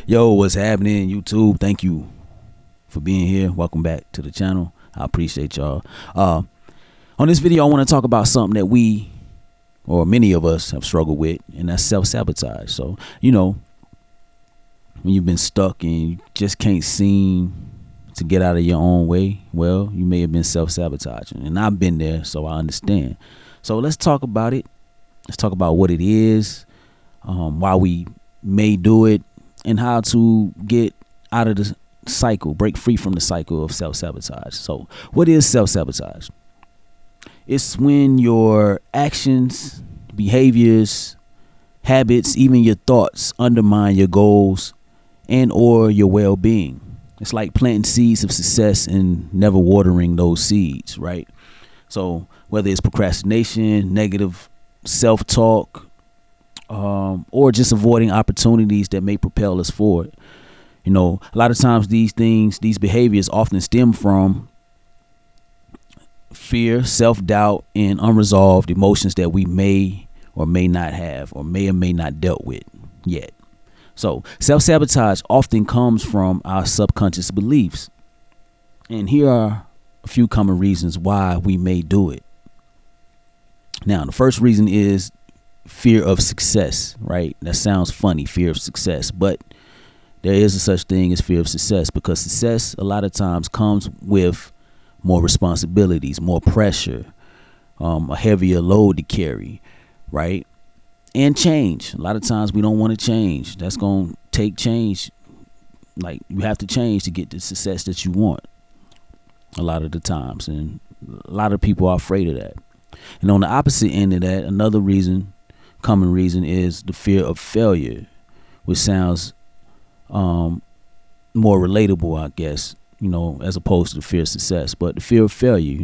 Yo, what's happening, YouTube? Thank you for being here. Welcome back to the channel. I appreciate y'all. On this video, I want to talk about something that we, or many of us, have struggled with, and that's self-sabotage. So, when you've been stuck and you just can't seem to get out of your own way, well, you may have been self-sabotaging. And I've been there, so I understand. So let's talk about it. Let's talk about what it is, why we may do it, and how to get out of the cycle, break free from the cycle of self-sabotage. So what is self-sabotage? It's when your actions, behaviors, habits, even your thoughts undermine your goals and or your well-being. It's like planting seeds of success and never watering those seeds, right? So whether it's procrastination, negative self-talk, or just avoiding opportunities that may propel us forward. A lot of times these behaviors often stem from fear, self-doubt, and unresolved emotions that we may or may not have or may not dealt with yet. So self-sabotage often comes from our subconscious beliefs. And here are a few common reasons why we may do it. Now, the first reason is fear of success, right? That sounds funny, fear of success, but there is a such thing as fear of success, because success a lot of times comes with more responsibilities, more pressure, a heavier load to carry, right? And change. A lot of times we don't want to change. That's going to take change. Like, you have to change to get the success that you want a lot of the times. And a lot of people are afraid of that. And on the opposite end of that, another common reason is the fear of failure, which sounds more relatable, I guess, as opposed to the fear of success. But the fear of failure,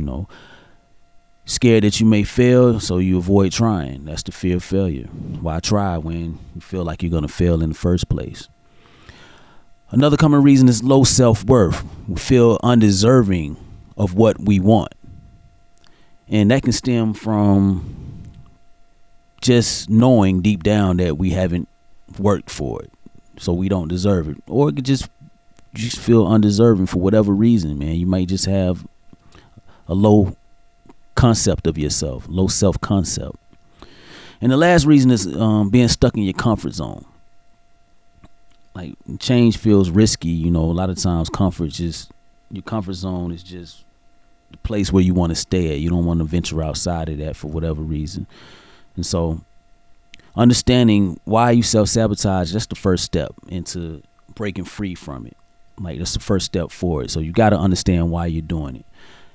scared that you may fail, so you avoid trying. That's the fear of failure. Why try when you feel like you're going to fail in the first place? Another common reason is low self-worth. We feel undeserving of what we want. And that can stem from just knowing deep down that we haven't worked for it, so we don't deserve it. Or it could just feel undeserving for whatever reason, man. You might just have a low concept of yourself, low self-concept. And the last reason is being stuck in your comfort zone. Like, change feels risky, a lot of times your comfort zone is just the place where you want to stay at. You don't want to venture outside of that for whatever reason. And so understanding why you self-sabotage, that's the first step into breaking free from it. Like, that's the first step forward. So you got to understand why you're doing it.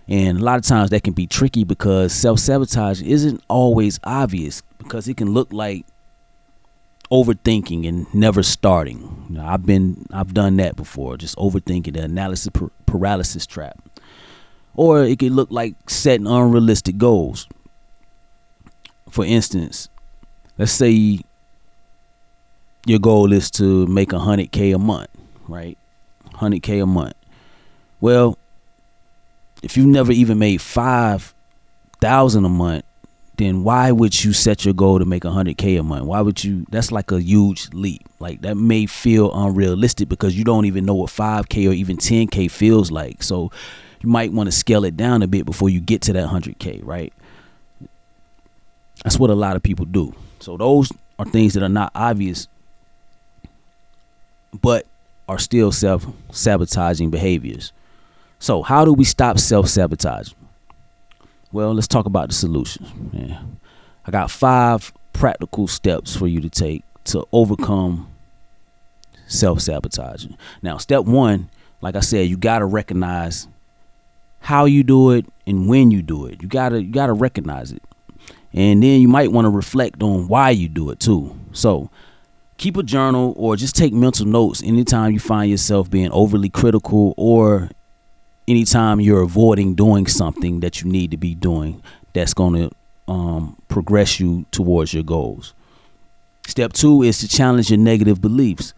And a lot of times that can be tricky because self-sabotage isn't always obvious, because it can look like overthinking and never starting. I've done that before, just overthinking, the analysis paralysis trap. Or it could look like setting unrealistic goals. For instance, let's say your goal is to make $100K a month, right? $100K a month. Well, if you've never even made $5,000 a month, then why would you set your goal to make $100K a month? Why would you? That's like a huge leap. Like, that may feel unrealistic because you don't even know what 5K or even 10K feels like. So you might want to scale it down a bit before you get to that 100K, right? That's what a lot of people do. So those are things that are not obvious, but are still self-sabotaging behaviors. So how do we stop self-sabotage? Well, let's talk about the solutions. Yeah. I got 5 practical steps for you to take to overcome self-sabotaging. Now, step 1, like I said, you got to recognize how you do it and when you do it. You gotta recognize it. And then you might want to reflect on why you do it too. So keep a journal or just take mental notes anytime you find yourself being overly critical, or anytime you're avoiding doing something that you need to be doing that's going to progress you towards your goals. Step 2 is to challenge your negative beliefs.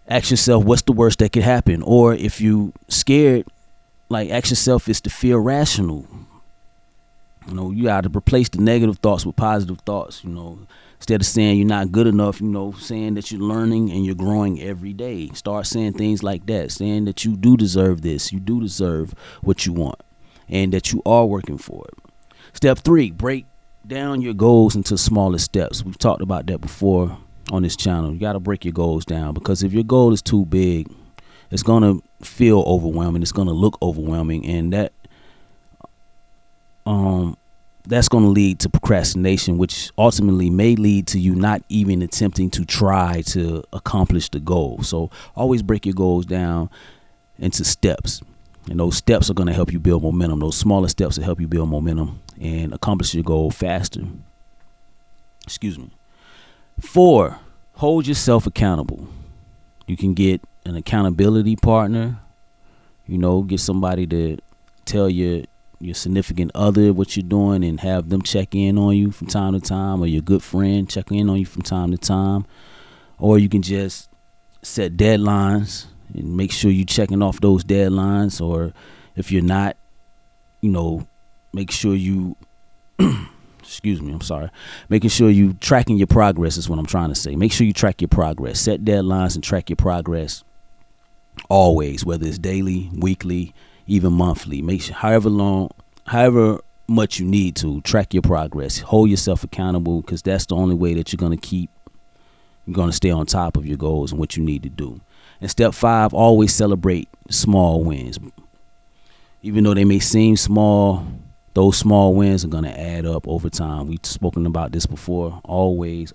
Ask yourself, what's the worst that could happen? Or if you scared, like, ask yourself, is the fear rational? You got to replace the negative thoughts with positive thoughts. Instead of saying you're not good enough, saying that you're learning and you're growing every day. Start saying things like that, saying that you do deserve this, you do deserve what you want, and that you are working for it. Step 3, break down your goals into smaller steps. We've talked about that before on this channel. You got to break your goals down, because if your goal is too big, it's going to feel overwhelming. It's going to look overwhelming, and that's going to lead to procrastination, which ultimately may lead to you not even attempting to try to accomplish the goal. So always break your goals down into steps, and those steps are going to help you build momentum. Those smaller steps will help you build momentum and accomplish your goal faster. 4, hold yourself accountable. You can get an accountability partner. Get somebody to tell your significant other what you're doing and have them check in on you from time to time, or your good friend check in on you from time to time. Or you can just set deadlines and make sure you're checking off those deadlines. Or if you're not, make sure you making sure you tracking your progress is what I'm trying to say. Make sure you track your progress. Set deadlines and track your progress always, whether it's daily, weekly, even monthly. Make sure however much you need to track your progress. Hold yourself accountable, because that's the only way that you're going to stay on top of your goals and what you need to do. And step 5, always celebrate small wins. Even though they may seem small, those small wins are going to add up over time. We've spoken about this before. Always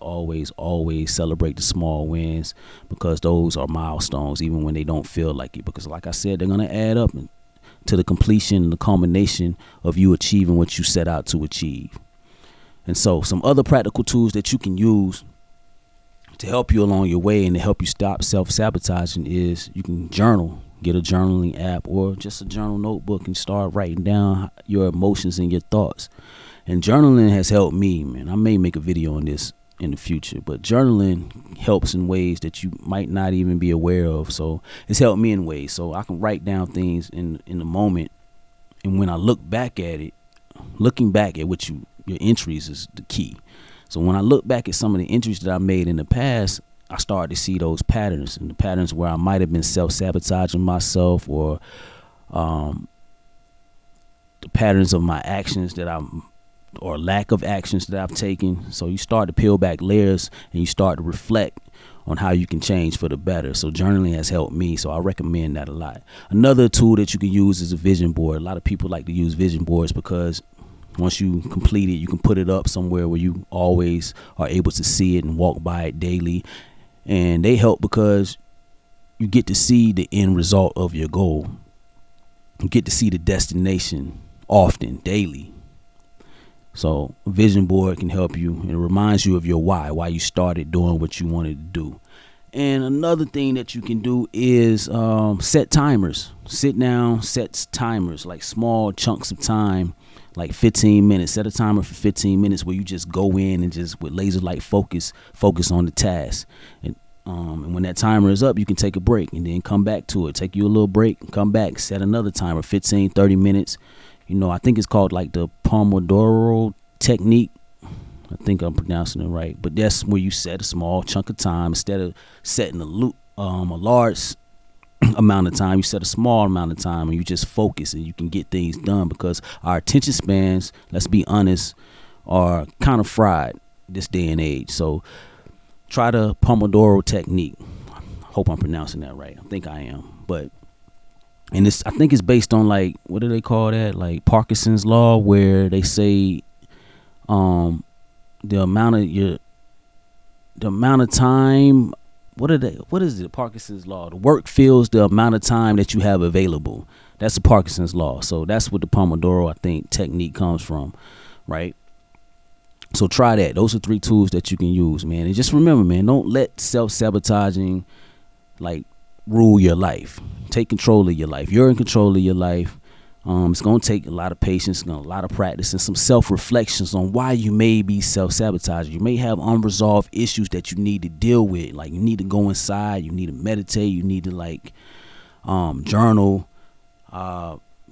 celebrate the small wins, because those are milestones, even when they don't feel like it. Because like I said, they're going to add up to the completion and the culmination of you achieving what you set out to achieve. And so some other practical tools that you can use to help you along your way and to help you stop self-sabotaging is you can journal. Get a journaling app or just a journal notebook and start writing down your emotions and your thoughts. And journaling has helped me, man. I may make a video on this in the future, but journaling helps in ways that you might not even be aware of. So it's helped me in ways. So I can write down things in the moment, and when I look back at it, looking back at what your entries is the key. So when I look back at some of the entries that I made in the past, I started to see those patterns, and the patterns where I might have been self-sabotaging myself, or the patterns of my actions or lack of actions that I've taken. So you start to peel back layers and you start to reflect on how you can change for the better. So journaling has helped me, so I recommend that a lot. Another tool that you can use is a vision board. A lot of people like to use vision boards because once you complete it, you can put it up somewhere where you always are able to see it and walk by it daily. And they help because you get to see the end result of your goal. You get to see the destination often, daily. So a vision board can help you, and it reminds you of your why you started doing what you wanted to do. And another thing that you can do is set timers. Sit down, set timers, like small chunks of time, like 15 minutes. Set a timer for 15 minutes where you just go in and just with laser light focus on the task. And when that timer is up, you can take a break and then come back to it. Take you a little break and come back. Set another timer, 15, 30 minutes. I think it's called like the Pomodoro technique. I think I'm pronouncing it right. But that's where you set a small chunk of time. Instead of setting a large amount of time, you set a small amount of time and you just focus and you can get things done, because our attention spans, let's be honest, are kind of fried this day and age. So try the Pomodoro technique. Hope I'm pronouncing that right. I think I am. And I think it's based on, like, what do they call that? Like Parkinson's law, where they say the amount of time, what is it? Parkinson's law. The work fills the amount of time that you have available. That's the Parkinson's law. So that's what the Pomodoro, I think, technique comes from, right? So try that. Those are 3 tools that you can use, man. And just remember, man, don't let self-sabotaging rule your life. Take control of your life. You're in control of your life. It's going to take a lot of patience, a lot of practice, and some self-reflections on why you may be self-sabotaging. You may have unresolved issues that you need to deal with. Like, you need to go inside. You need to meditate. You need to, journal,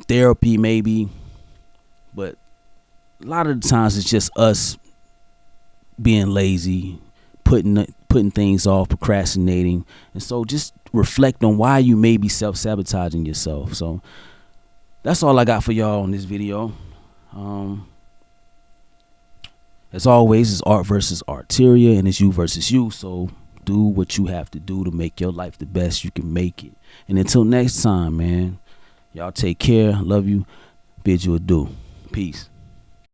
therapy maybe. But a lot of the times it's just us being lazy, putting things off, procrastinating. And so just reflect on why you may be self-sabotaging yourself. So that's all I got for y'all on this video. As always, it's art versus arteria, and it's you versus you. So do what you have to do to make your life the best you can make it. And until next time, man, y'all take care. Love you. Bid you adieu. Peace.